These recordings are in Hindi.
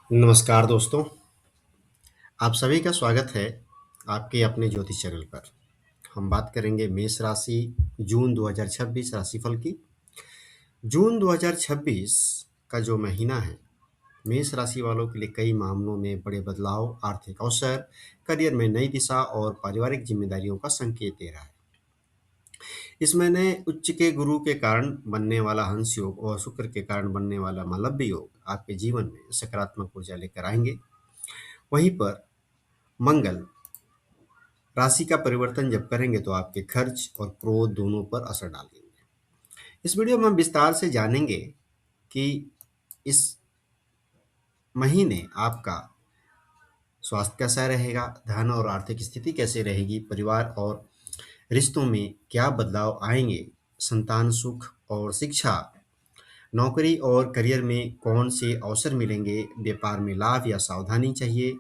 नमस्कार दोस्तों, आप सभी का स्वागत है आपके अपने ज्योतिष चैनल पर। हम बात करेंगे मेष राशि जून 2026 राशिफल की। जून 2026 का जो महीना है, मेष राशि वालों के लिए कई मामलों में बड़े बदलाव, आर्थिक अवसर, करियर में नई दिशा और पारिवारिक जिम्मेदारियों का संकेत दे रहा है। इस महीने उच्च के गुरु के कारण बनने वाला हंस योग और शुक्र के कारण बनने वाला मालव्य योग आपके जीवन में सकारात्मक ऊर्जा लेकर आएंगे। वहीं पर मंगल राशि का परिवर्तन जब करेंगे तो आपके खर्च और क्रोध दोनों पर असर डालेंगे। इस वीडियो में हम विस्तार से जानेंगे कि इस महीने आपका स्वास्थ्य कैसा रहेगा, धन और आर्थिक स्थिति कैसे रहेगी, परिवार और रिश्तों में क्या बदलाव आएंगे, संतान सुख और शिक्षा, नौकरी और करियर में कौन से अवसर मिलेंगे, व्यापार में लाभ या सावधानी चाहिए,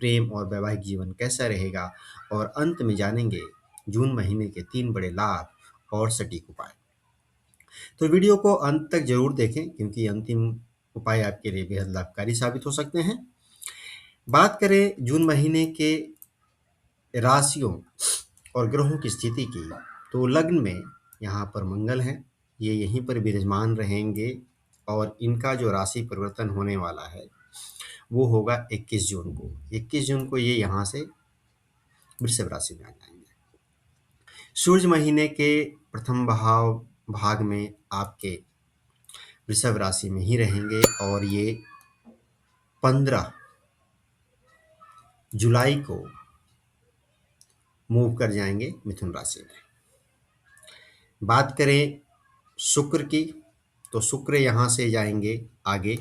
प्रेम और वैवाहिक जीवन कैसा रहेगा और अंत में जानेंगे जून महीने के 3 बड़े लाभ और सटीक उपाय। तो वीडियो को अंत तक जरूर देखें क्योंकि अंतिम उपाय आपके लिए बेहद लाभकारी साबित हो सकते हैं। बात करें जून महीने के राशियों और ग्रहों की स्थिति की, तो लग्न में यहाँ पर मंगल हैं, ये यहीं पर विराजमान रहेंगे और इनका जो राशि परिवर्तन होने वाला है वो होगा 21 जून को। 21 जून को ये यहाँ से वृषभ राशि में आ जाएंगे। सूर्य महीने के प्रथम भाग में आपके वृषभ राशि में ही रहेंगे और ये 15 जुलाई को मूव कर जाएंगे मिथुन राशि में। बात करें शुक्र की, तो शुक्र यहाँ से जाएंगे आगे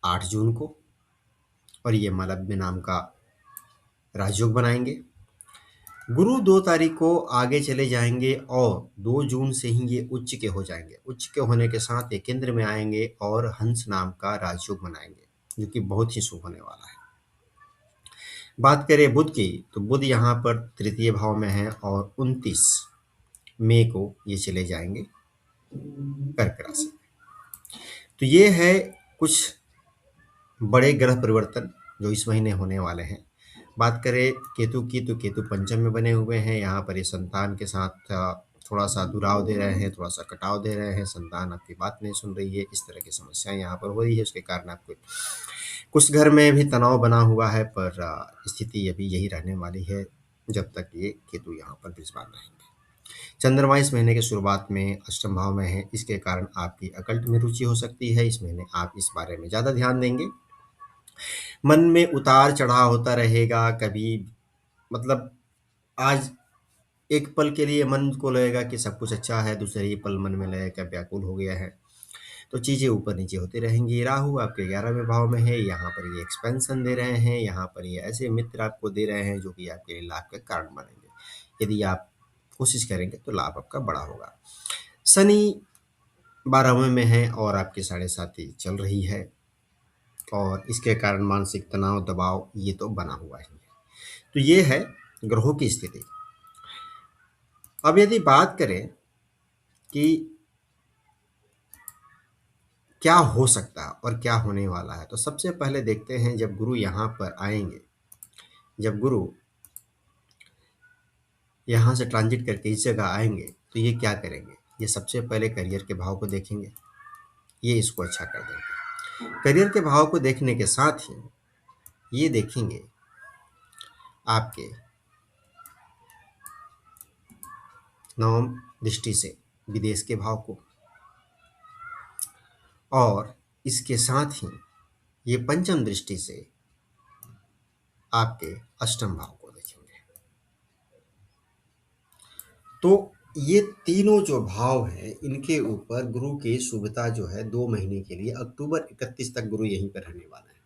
8 जून को और ये मालव्य नाम का राजयोग बनाएंगे। गुरु 2 तारीख को आगे चले जाएंगे और 2 जून से ही ये उच्च के हो जाएंगे। उच्च के होने के साथ ये केंद्र में आएंगे और हंस नाम का राजयोग बनाएंगे, जो कि बहुत ही शुभ होने वाला है। बात करें बुध की, तो बुध यहाँ पर तृतीय भाव में है और 29 मई को ये चले जाएंगे कर्क राशि में। तो ये है कुछ बड़े ग्रह परिवर्तन जो इस महीने होने वाले हैं। बात करें केतु की, तो केतु पंचम में बने हुए हैं। यहाँ पर ये संतान के साथ थोड़ा सा दुराव दे रहे हैं, थोड़ा सा कटाव दे रहे हैं, संतान आपकी बात नहीं सुन रही है, इस तरह की समस्याएं यहाँ पर हो रही है। उसके कारण आपको कुछ घर में भी तनाव बना हुआ है, पर स्थिति अभी यही रहने वाली है जब तक ये केतु यहाँ पर विराजमान रहेंगे। चंद्रमा इस महीने की शुरुआत में अष्टम भाव में है, इसके कारण आपकी अकल्ट में रुचि हो सकती है। इस महीने आप इस बारे में ज़्यादा ध्यान देंगे। मन में उतार चढ़ाव होता रहेगा, कभी मतलब आज एक पल के लिए मन को लगेगा कि सब कुछ अच्छा है, दूसरे ही पल मन में लगेगा व्याकुल हो गया है। तो चीज़ें ऊपर नीचे होती रहेंगी। राहु आपके 11वें भाव में है, यहाँ पर ये एक्सपेंशन दे रहे हैं, यहाँ पर ये ऐसे मित्र आपको दे रहे हैं जो कि आपके लिए लाभ का कारण बनेंगे। यदि आप कोशिश करेंगे तो लाभ आपका बड़ा होगा। शनि 12वें में है और आपकी 7.5 चल रही है और इसके कारण मानसिक तनाव, दबाव ये तो बना हुआ ही है। तो ये है ग्रहों की स्थिति। अब यदि बात करें कि क्या हो सकता है और क्या होने वाला है, तो सबसे पहले देखते हैं जब गुरु यहाँ पर आएंगे, जब गुरु यहाँ से ट्रांजिट करके इस जगह आएंगे तो ये क्या करेंगे। ये सबसे पहले करियर के भाव को देखेंगे, ये इसको अच्छा कर देंगे। करियर के भाव को देखने के साथ ही ये देखेंगे आपके नवम दृष्टि से विदेश के भाव को, और इसके साथ ही ये पंचम दृष्टि से आपके अष्टम भाव को देखेंगे। तो ये तीनों जो भाव हैं, इनके ऊपर गुरु की शुभता जो है 2 महीने के लिए अक्टूबर 31 तक गुरु यहीं पर रहने वाला है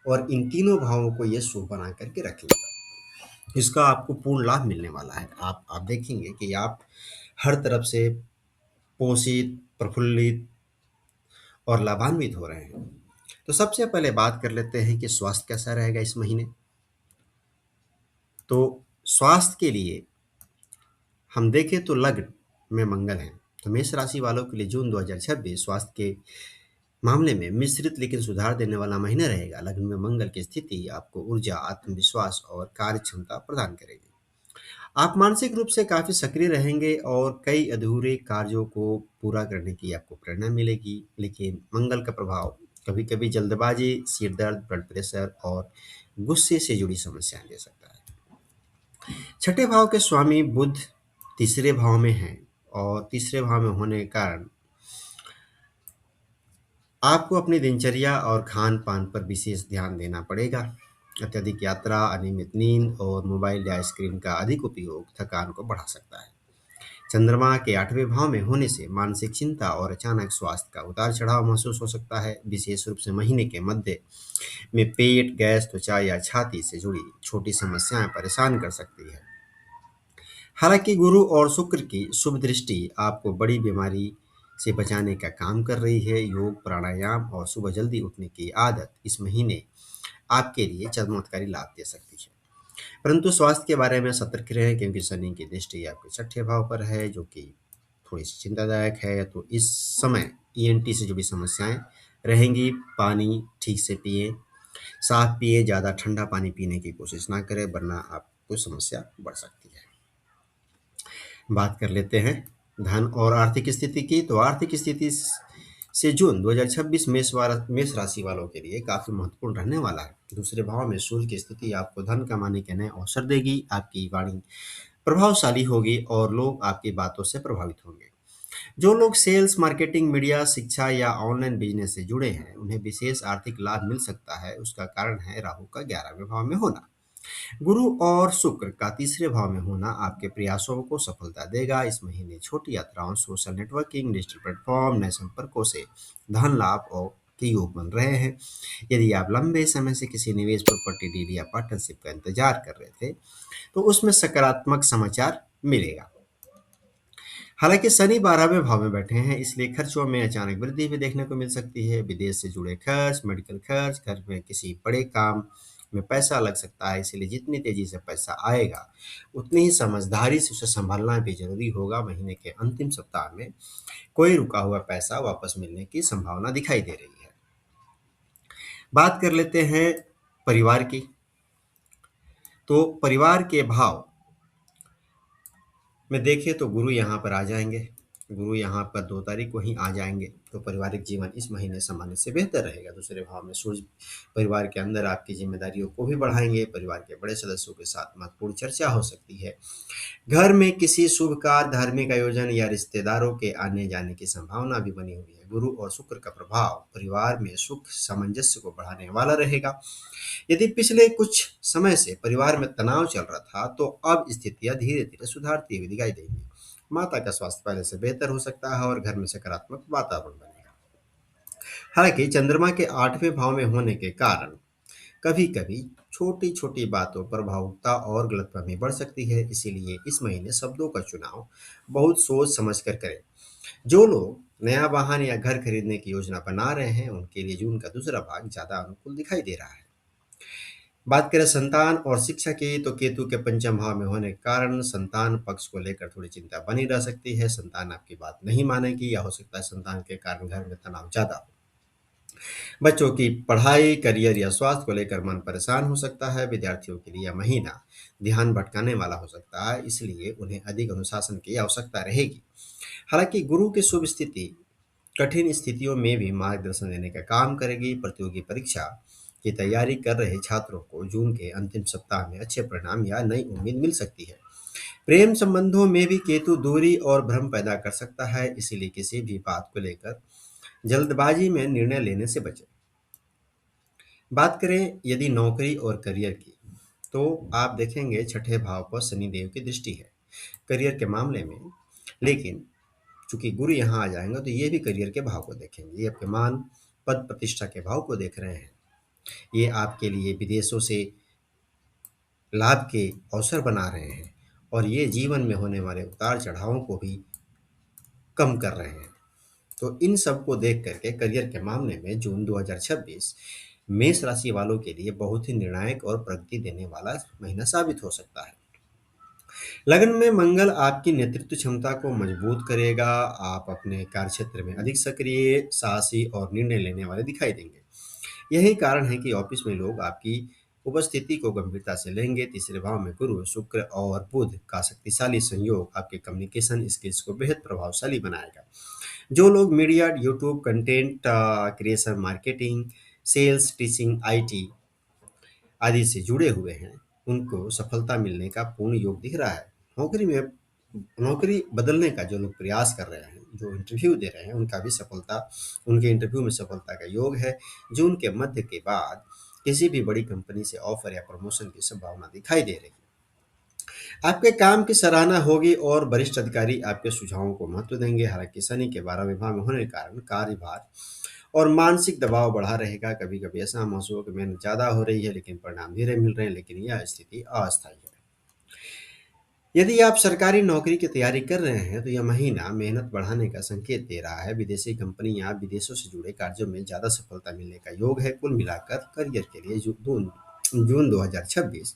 और इन तीनों भावों को ये शुभ बना करके रखेंगे। इसका आपको पूर्ण लाभ मिलने वाला है। आप देखेंगे कि आप हर तरफ से पोषित, प्रफुल्लित और लाभान्वित हो रहे हैं। तो सबसे पहले बात कर लेते हैं कि स्वास्थ्य कैसा रहेगा इस महीने। तो स्वास्थ्य के लिए हम देखें तो लग्न में मंगल है, तो मेष राशि वालों के लिए जून 2026 स्वास्थ्य के मामले में मिश्रित लेकिन सुधार देने वाला महीना रहेगा। लग्न में मंगल की स्थिति आपको ऊर्जा, आत्मविश्वास और कार्य क्षमता प्रदान करेगी। आप मानसिक रूप से काफ़ी सक्रिय रहेंगे और कई अधूरे कार्यों को पूरा करने की आपको प्रेरणा मिलेगी। लेकिन मंगल का प्रभाव कभी-कभी जल्दबाजी, सिर दर्द, ब्लड प्रेशर और गुस्से से जुड़ी समस्याएं दे सकता है। छठे भाव के स्वामी बुध तीसरे भाव में हैं और तीसरे भाव में होने के कारण आपको अपनी दिनचर्या और खान-पान पर विशेष ध्यान देना पड़ेगा। अत्यधिक यात्रा, अनियमित नींद और मोबाइल या स्क्रीन का अधिक उपयोग थकान को बढ़ा सकता है। चंद्रमा के 8वें भाव में होने से मानसिक चिंता और अचानक स्वास्थ्य का उतार-चढ़ाव महसूस हो सकता है। विशेष रूप से महीने के मध्य में पेट, गैस, त्वचा या छाती से जुड़ी छोटी समस्याएं परेशान कर सकती है। हालांकि गुरु और शुक्र की शुभ दृष्टि आपको बड़ी बीमारी से बचाने का काम कर रही है। योग, प्राणायाम और सुबह जल्दी उठने की आदत इस महीने आपके लिए चमत्कारी लाभ दे सकती है। परंतु स्वास्थ्य के बारे में सतर्क रहें, क्योंकि शनि की दृष्टि आपके छठे भाव पर है, जो कि थोड़ी सी चिंतादायक है। तो इस समय ईएनटी से जुड़ी समस्याएं रहेंगी। पानी ठीक से पिए, साफ पिए, ज़्यादा ठंडा पानी पीने की कोशिश ना करें, वरना आपको समस्या बढ़ सकती है। बात कर लेते हैं धन और आर्थिक स्थिति की। तो आर्थिक स्थिति से जून 2026 मेष राशि वालों के लिए काफ़ी महत्वपूर्ण रहने वाला है। दूसरे भाव में सूर्य की स्थिति आपको धन कमाने के नए अवसर देगी। आपकी वाणी प्रभावशाली होगी और लोग आपकी बातों से प्रभावित होंगे। जो लोग सेल्स, मार्केटिंग, मीडिया, शिक्षा या ऑनलाइन बिजनेस से जुड़े हैं, उन्हें विशेष आर्थिक लाभ मिल सकता है। उसका कारण है राहु का 11वें भाव में होना। गुरु और शुक्र का तीसरे भाव में होना आपके प्रयासों को सफलता देगा। इस महीने छोटी यात्राओं, सोशल नेटवर्किंग, डिजिटल प्लेटफॉर्म, नए संपर्कों से धन लाभ और के योग बन रहे हैं। यदि आप लंबे समय से किसी निवेश, प्रॉपर्टी डील या पार्टनरशिप का इंतजार कर रहे थे, तो उसमें सकारात्मक समाचार मिलेगा। हालांकि शनि 12वें भाव में बैठे हैं, इसलिए खर्चों में अचानक वृद्धि भी देखने को मिल सकती है। विदेश से जुड़े खर्च, मेडिकल खर्च, घर में किसी बड़े काम में पैसा लग सकता है। इसलिए जितनी तेजी से पैसा आएगा, उतनी ही समझदारी से उसे संभालना भी जरूरी होगा। महीने के अंतिम सप्ताह में कोई रुका हुआ पैसा वापस मिलने की संभावना दिखाई दे रही है। बात कर लेते हैं परिवार की। तो परिवार के भाव में देखें तो गुरु यहाँ पर आ जाएंगे। गुरु यहाँ पर 2 तारीख को ही आ जाएंगे, तो पारिवारिक जीवन इस महीने सामान्य से बेहतर रहेगा। दूसरे भाव में सूर्य परिवार के अंदर आपकी जिम्मेदारियों को भी बढ़ाएंगे। परिवार के बड़े सदस्यों के साथ महत्वपूर्ण चर्चा हो सकती है। घर में किसी शुभ कार्य, धार्मिक आयोजन या रिश्तेदारों के आने जाने की संभावना भी बनी हुई है। गुरु और शुक्र का प्रभाव परिवार में सुख सामंजस्य को बढ़ाने वाला रहेगा। यदि पिछले कुछ समय से परिवार में तनाव चल रहा था, तो अब स्थितियां धीरे धीरे सुधारती हुई दिखाई देंगी। माता का स्वास्थ्य पहले से बेहतर हो सकता है और घर में सकारात्मक वातावरण बनेगा। हालांकि चंद्रमा के 8वें भाव में होने के कारण कभी कभी छोटी छोटी बातों पर भावुकता और गलतफहमी बढ़ सकती है। इसीलिए इस महीने शब्दों का चुनाव बहुत सोच समझ कर करें। जो लोग नया वाहन या घर खरीदने की योजना बना रहे हैं, उनके लिए जून का दूसरा भाग ज्यादा अनुकूल दिखाई दे रहा है। बात करें संतान और शिक्षा की, तो केतु के पंचम भाव में होने के कारण संतान पक्ष को लेकर थोड़ी चिंता बनी रह सकती है। संतान आपकी बात नहीं मानेगी, या हो सकता है संतान के कारण घर में तनाव ज्यादा हो। बच्चों की पढ़ाई, करियर या स्वास्थ्य को लेकर मन परेशान हो सकता है। विद्यार्थियों के लिए यह महीना ध्यान भटकाने वाला हो सकता है, इसलिए उन्हें अधिक अनुशासन की आवश्यकता रहेगी। हालांकि गुरु की शुभ स्थिति कठिन स्थितियों में भी मार्गदर्शन देने का काम करेगी। प्रतियोगी परीक्षा की तैयारी कर रहे छात्रों को जून के अंतिम सप्ताह में अच्छे परिणाम या नई उम्मीद मिल सकती है। प्रेम संबंधों में भी केतु दूरी और भ्रम पैदा कर सकता है, इसीलिए किसी भी बात को लेकर जल्दबाजी में निर्णय लेने से बचें। बात करें यदि नौकरी और करियर की, तो आप देखेंगे छठे भाव पर शनिदेव की दृष्टि है करियर के मामले में। लेकिन चूंकि गुरु यहाँ आ जाएंगे, तो ये भी करियर के भाव को देखेंगे। ये आपके मान, पद, प्रतिष्ठा के भाव को देख रहे हैं। ये आपके लिए विदेशों से लाभ के अवसर बना रहे हैं, और ये जीवन में होने वाले उतार चढ़ावों को भी कम कर रहे हैं। तो इन सब को देख करके करियर के मामले में जून 2026 मेष राशि वालों के लिए बहुत ही निर्णायक और प्रगति देने वाला महीना साबित हो सकता है। लगन में मंगल आपकी नेतृत्व क्षमता को मजबूत करेगा। आप अपने कार्यक्षेत्र में अधिक सक्रिय, साहसी और निर्णय लेने वाले दिखाई देंगे। यही कारण है कि ऑफिस में लोग आपकी उपस्थिति को गंभीरता से लेंगे। तीसरे भाव में गुरु, शुक्र और बुध का शक्तिशाली संयोग आपके कम्युनिकेशन स्किल्स को बेहद प्रभावशाली बनाएगा। जो लोग media, YouTube content creation, marketing, sales, teaching, IT आदि से जुड़े हुए हैं, उनको सफलता मिलने का पूर्ण योग दिख रहा है। नौकरी में नौकरी बदलने का जो लोग प्रयास कर रहे हैं, जो इंटरव्यू दे रहे हैं, उनका भी सफलता उनके इंटरव्यू में सफलता का योग है। जून के मध्य के बाद किसी भी बड़ी कंपनी से ऑफर या प्रमोशन की संभावना दिखाई दे रही है। आपके काम की सराहना होगी और वरिष्ठ अधिकारी आपके सुझावों को महत्व देंगे। हालांकि शनि के 12वें भाव में होने के कारण कार्यभार और मानसिक दबाव बढ़ा रहेगा। कभी कभी ऐसा महसूस हो कि मेहनत ज़्यादा हो रही है लेकिन परिणाम धीरे मिल रहे हैं, लेकिन यह स्थिति अस्थायी है। यदि आप सरकारी नौकरी की तैयारी कर रहे हैं तो यह महीना मेहनत बढ़ाने का संकेत दे रहा है। विदेशी कंपनी या विदेशों से जुड़े कार्यों में ज़्यादा सफलता मिलने का योग है। कुल मिलाकर करियर के लिए जून 2026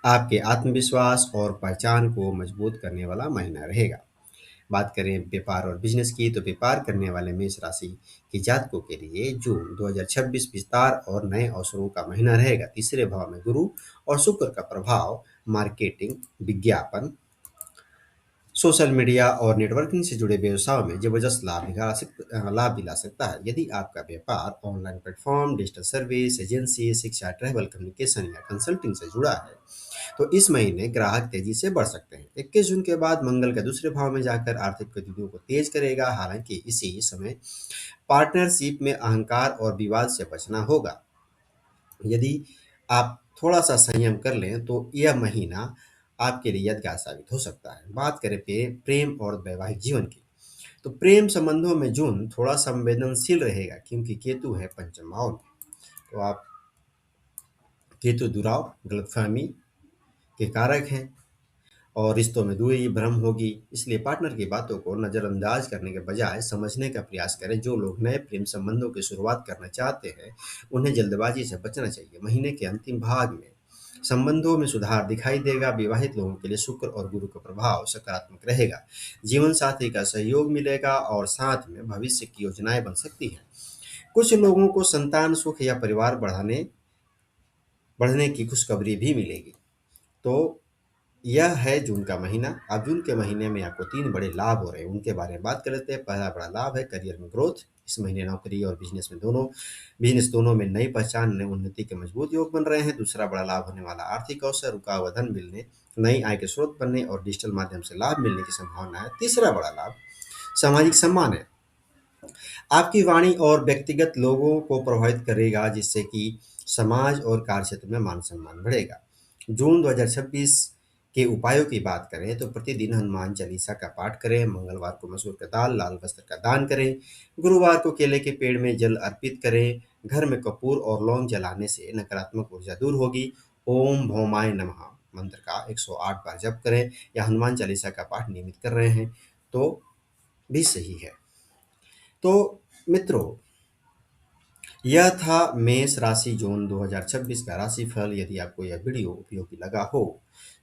आपके आत्मविश्वास और पहचान को मजबूत करने वाला महीना रहेगा। बात करें व्यापार और बिजनेस की, तो व्यापार करने वाले मेष राशि के जातकों के लिए जून 2026 विस्तार और नए अवसरों का महीना रहेगा। तीसरे भाव में गुरु और शुक्र का प्रभाव मार्केटिंग, विज्ञापन, सोशल मीडिया और नेटवर्किंग से जुड़े व्यवसायों में जबरदस्त लाभ दिला सकता है। यदि आपका व्यापार online platform, digital service, agency, शिक्षा, ट्रैवल, कम्युनिकेशन या कंसल्टिंग से जुड़ा है, तो इस महीने ग्राहक तेजी से बढ़ सकते हैं। 21 जून के बाद मंगल के दूसरे भाव में जाकर आर्थिक गतिविधियों को तेज करेगा। हालांकि इसी समय पार्टनरशिप में अहंकार और विवाद से बचना होगा। यदि आप थोड़ा-सा संयम कर लें, तो यह महीना आपके लिए यादगार साबित हो सकता है। बात करें प्रेम और वैवाहिक जीवन की, तो प्रेम संबंधों में जून थोड़ा संवेदनशील रहेगा क्योंकि केतु है पंचम भाव में। तो आप केतु दुराव, गलतफहमी के कारक हैं और रिश्तों में दूरी, भ्रम होगी। इसलिए पार्टनर की बातों को नज़रअंदाज करने के बजाय समझने का प्रयास करें। जो लोग नए प्रेम संबंधों की शुरुआत करना चाहते हैं, उन्हें जल्दबाजी से बचना चाहिए। महीने के अंतिम भाग में संबंधों में सुधार दिखाई देगा। विवाहित लोगों के लिए शुक्र और गुरु का प्रभाव सकारात्मक रहेगा। जीवन साथी का सहयोग मिलेगा और साथ में भविष्य की योजनाएं बन सकती हैं। कुछ लोगों को संतान सुख या परिवार बढ़ने की खुशखबरी भी मिलेगी। तो यह है जून का महीना। अब जून के महीने में आपको 3 बड़े लाभ हो रहे हैं, उनके बारे में बात कर लेते हैं। पहला बड़ा लाभ है करियर में ग्रोथ। इस महीने नौकरी और बिजनेस दोनों में नई पहचान, नई उन्नति के मजबूत योग बन रहे हैं। दूसरा बड़ा लाभ होने वाला आर्थिक अवसर, रुका हुआ धन मिलने, नई आय के स्रोत बनने और डिजिटल माध्यम से लाभ मिलने की संभावना है। तीसरा बड़ा लाभ सामाजिक सम्मान है। आपकी वाणी और व्यक्तिगत लोगों को प्रभावित करेगा, जिससे कि समाज और कार्यक्षेत्र में मान सम्मान बढ़ेगा। जून 2026 के उपायों की बात करें तो प्रतिदिन हनुमान चालीसा का पाठ करें, मंगलवार को मसूर का दाल, लाल वस्त्र का दान करें, गुरुवार को केले के पेड़ में जल अर्पित करें। घर में कपूर और लौंग जलाने से नकारात्मक ऊर्जा दूर होगी। ओम भौमाय नमः मंत्र का 108 बार जप करें या हनुमान चालीसा का पाठ नियमित कर रहे हैं तो भी सही है। तो मित्रों, यह था मेष राशि जून 2026 का राशिफल। यदि आपको यह वीडियो उपयोगी लगा हो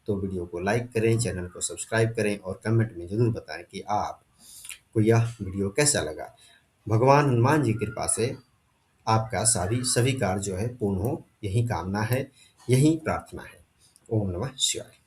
तो वीडियो को लाइक करें, चैनल को सब्सक्राइब करें और कमेंट में ज़रूर बताएं कि आपको यह वीडियो कैसा लगा। भगवान हनुमान जी की कृपा से आपका सभी कार्य जो है पूर्ण हो, यही कामना है, यही प्रार्थना है। ओम नमः शिवाय।